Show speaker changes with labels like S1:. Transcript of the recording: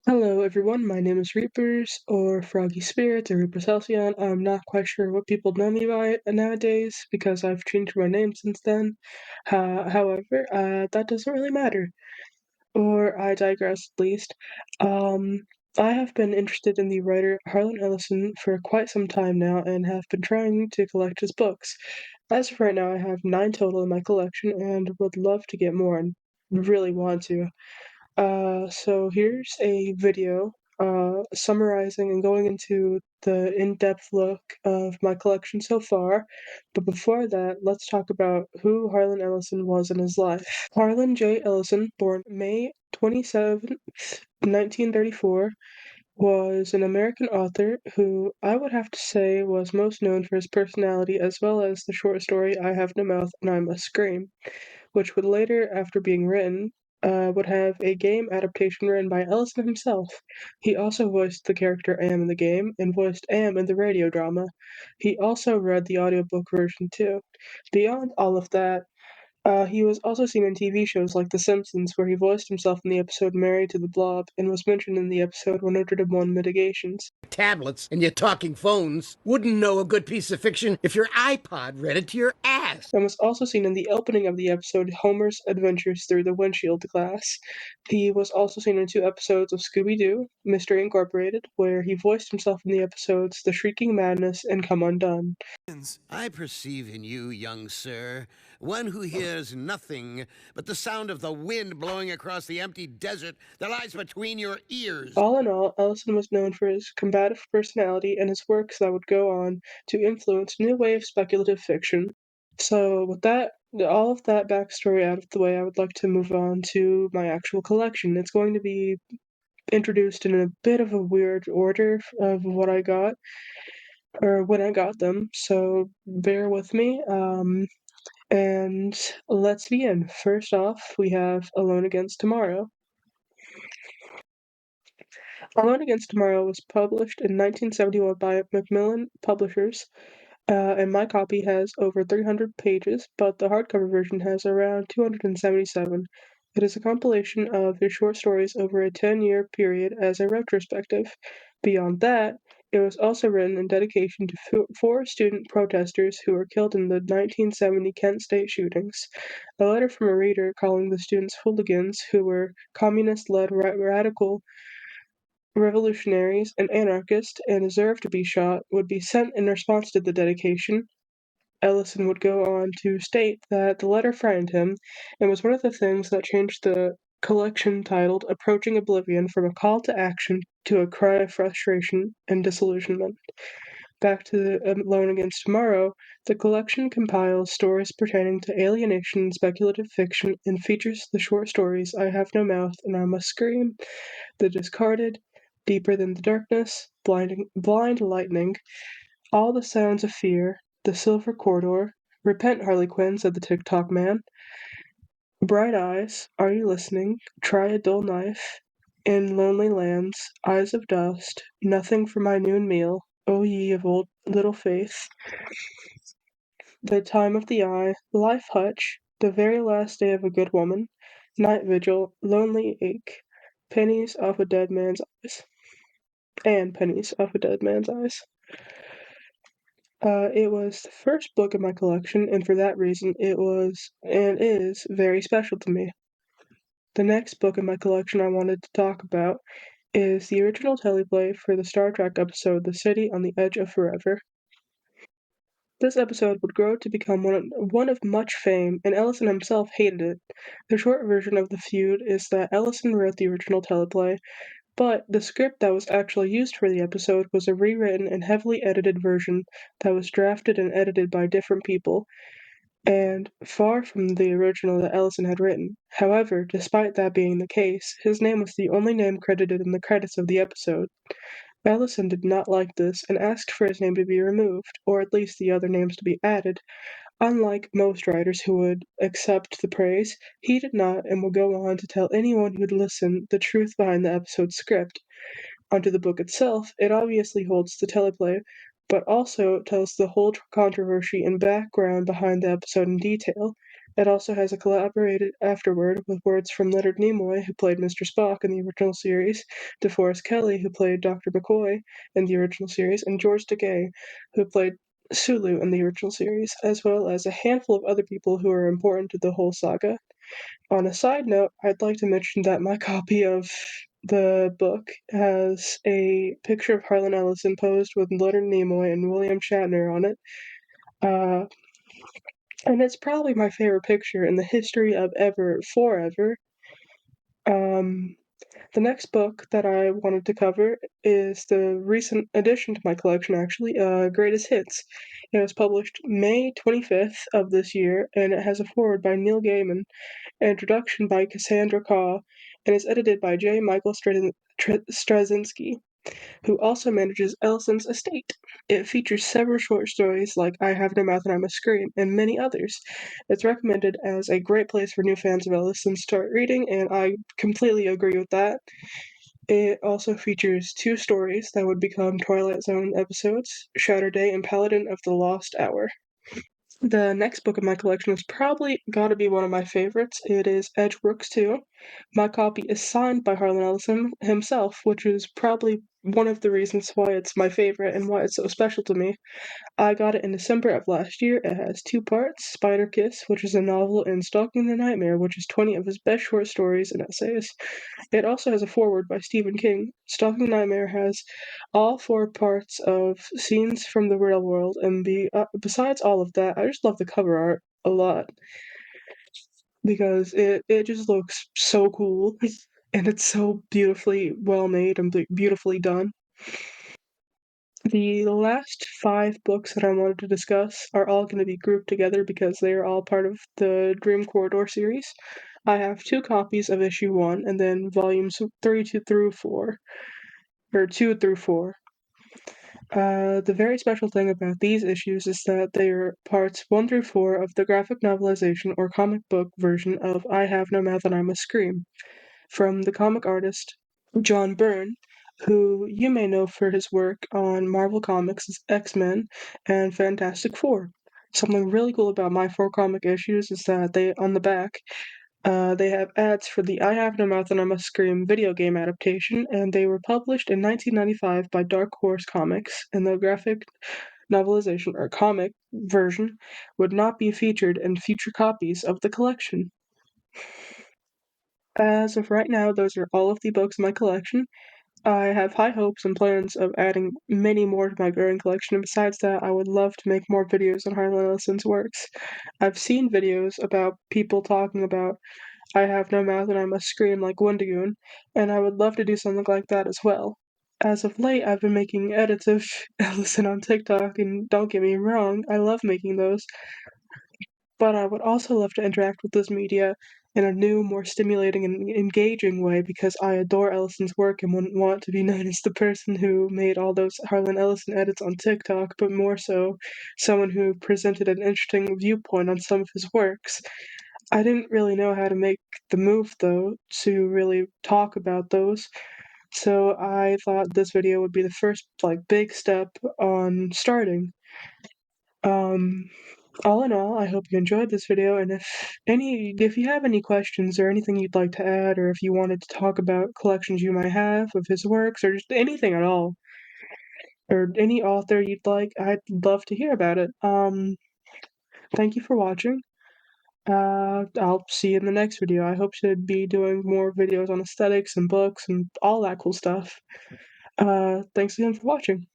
S1: Hello everyone, my name is Reapers, or Froggy Spirits, or Reapers Halcyon. I'm not quite sure what people know me by nowadays, because I've changed my name since then. However, that doesn't really matter. Or I digress at least. Um, I have been interested in the writer Harlan Ellison for quite some time now, and have been trying to collect his books. As of right now, I have 9 total in my collection, and would love to get more, and really want to. So here's a video summarizing and going into the in-depth look of my collection so far. But before that, let's talk about who Harlan Ellison was in his life. Harlan J. Ellison, born May 27th, 1934, was an American author who I would have to say was most known for his personality as well as the short story I Have No Mouth and I Must Scream, which would later, after being written, would have a game adaptation written by Ellison himself. He also voiced the character Am in the game and voiced Am in the radio drama. He also read the audiobook version too. Beyond all of that, he was also seen in TV shows like The Simpsons, where he voiced himself in the episode Married to the Blob and was mentioned in the episode 101 Mitigations.
S2: Tablets and your talking phones wouldn't know a good piece of fiction if your iPod read it to your ass.
S1: And was also seen in the opening of the episode Homer's Adventures Through the Windshield Glass. He was also seen in 2 episodes of Scooby-Doo, Mystery Incorporated, where he voiced himself in the episodes The Shrieking Madness and Come Undone.
S2: I perceive in you, young sir, one who hears nothing but the sound of the wind blowing across the empty desert that lies between your ears.
S1: All in all, Ellison was known for his combative personality and his works that would go on to influence new wave speculative fiction. So with that, all of that backstory out of the way, I would like to move on to my actual collection. It's going to be introduced in a bit of a weird order of what I got, or when I got them, so bear with me. And let's begin. First off, we have Alone Against Tomorrow. Alone Against Tomorrow was published in 1971 by Macmillan Publishers, and my copy has over 300 pages, but the hardcover version has around 277. It is a compilation of his short stories over a 10-year period as a retrospective. Beyond that, it was also written in dedication to 4 student protesters who were killed in the 1970 Kent State shootings. A letter from a reader calling the students hooligans who were communist-led radical revolutionaries and anarchists and deserved to be shot would be sent in response to the dedication. Ellison would go on to state that the letter frightened him and was one of the things that changed the collection titled Approaching Oblivion from a call to action to a cry of frustration and disillusionment. Back to Alone Against Tomorrow, the collection compiles stories pertaining to alienation and speculative fiction and features the short stories I Have No Mouth and I Must Scream, The Discarded, Deeper Than the Darkness, Blind Lightning, All the Sounds of Fear, The Silver Corridor, Repent Harley Quinn, said the TikTok man, Bright Eyes, Are You Listening, Try a Dull Knife, In Lonely Lands, Eyes of Dust, Nothing for My Noon Meal, O Ye of Old Little Faith, The Time of the Eye, Life Hutch, The Very Last Day of a Good Woman, Night Vigil, Lonely Ache, Pennies Off a Dead Man's Eyes, and Pennies Off a Dead Man's Eyes. It was the first book in my collection, and for that reason, it was and is very special to me. The next book in my collection I wanted to talk about is the original teleplay for the Star Trek episode The City on the Edge of Forever. This episode would grow to become one of much fame, and Ellison himself hated it. The short version of the feud is that Ellison wrote the original teleplay, but the script that was actually used for the episode was a rewritten and heavily edited version that was drafted and edited by different people, and far from the original that Ellison had written. However, despite that being the case, his name was the only name credited in the credits of the episode. Ellison did not like this and asked for his name to be removed, or at least the other names to be added. Unlike most writers who would accept the praise, he did not and will go on to tell anyone who'd listen the truth behind the episode's script. Onto the book itself, it obviously holds the teleplay, but also tells the whole controversy and background behind the episode in detail. It also has a collaborated afterword with words from Leonard Nimoy, who played Mr. Spock in the original series, DeForest Kelley, who played Dr. McCoy in the original series, and George Takei, who played Sulu in the original series, as well as a handful of other people who are important to the whole saga. On a side note, I'd like to mention that my copy of the book has a picture of Harlan Ellison posed with Leonard Nimoy and William Shatner on it. Uh, and it's probably my favorite picture in the history of ever, forever. Um, the next book that I wanted to cover is the recent addition to my collection, actually, Greatest Hits. It was published May 25th of this year, and it has a foreword by Neil Gaiman, an introduction by Cassandra Caw, and is edited by J. Michael Straczynski, who also manages Ellison's estate. It features several short stories like I Have No Mouth and I Must Scream, and many others. It's recommended as a great place for new fans of Ellison to start reading, and I completely agree with that. It also features two stories that would become Twilight Zone episodes, Shatter Day and Paladin of the Lost Hour. The next book in my collection is probably got to be one of my favorites. It is Edgeworks 2. My copy is signed by Harlan Ellison himself, which is probably one of the reasons why it's my favorite and why it's so special to me. I got it in December of last year. It has two parts, Spider Kiss, which is a novel, and Stalking the Nightmare, which is 20 of his best short stories and essays. It also has a foreword by Stephen King. Stalking the Nightmare has all four parts of scenes from the real world, and besides all of that, I just love the cover art a lot because it just looks so cool and it's so beautifully well made and beautifully done. The last five books that I wanted to discuss are all going to be grouped together because they are all part of the Dream Corridor series. I have two copies of issue 1 and then volumes 3 through 4, or 2 through 4. The very special thing about these issues is that they are parts 1 through 4 of the graphic novelization or comic book version of I Have No Mouth and I Must Scream, from the comic artist John Byrne, who you may know for his work on Marvel Comics' X-Men and Fantastic Four. Something really cool about my four comic issues is that on the back, they have ads for the I Have No Mouth and I Must Scream video game adaptation, and they were published in 1995 by Dark Horse Comics, and the graphic novelization or comic version would not be featured in future copies of the collection. As of right now, those are all of the books in my collection. I have high hopes and plans of adding many more to my growing collection, and besides that, I would love to make more videos on Harlan Ellison's works. I've seen videos about people talking about I Have No Mouth and I Must Scream like Wendigoon, and I would love to do something like that as well. As of late, I've been making edits of Ellison on TikTok, and don't get me wrong, I love making those, but I would also love to interact with this media in a new, more stimulating and engaging way because I adore Ellison's work and wouldn't want to be known as the person who made all those Harlan Ellison edits on TikTok, but more so someone who presented an interesting viewpoint on some of his works. I didn't really know how to make the move though to really talk about those, so I thought this video would be the first big step on starting. Um, all in all, I hope you enjoyed this video, and if you have any questions or anything you'd like to add, or if you wanted to talk about collections you might have of his works, or just anything at all, or any author you'd like, I'd love to hear about it. Thank you for watching. I'll see you in the next video. I hope to be doing more videos on aesthetics and books and all that cool stuff. Thanks again for watching.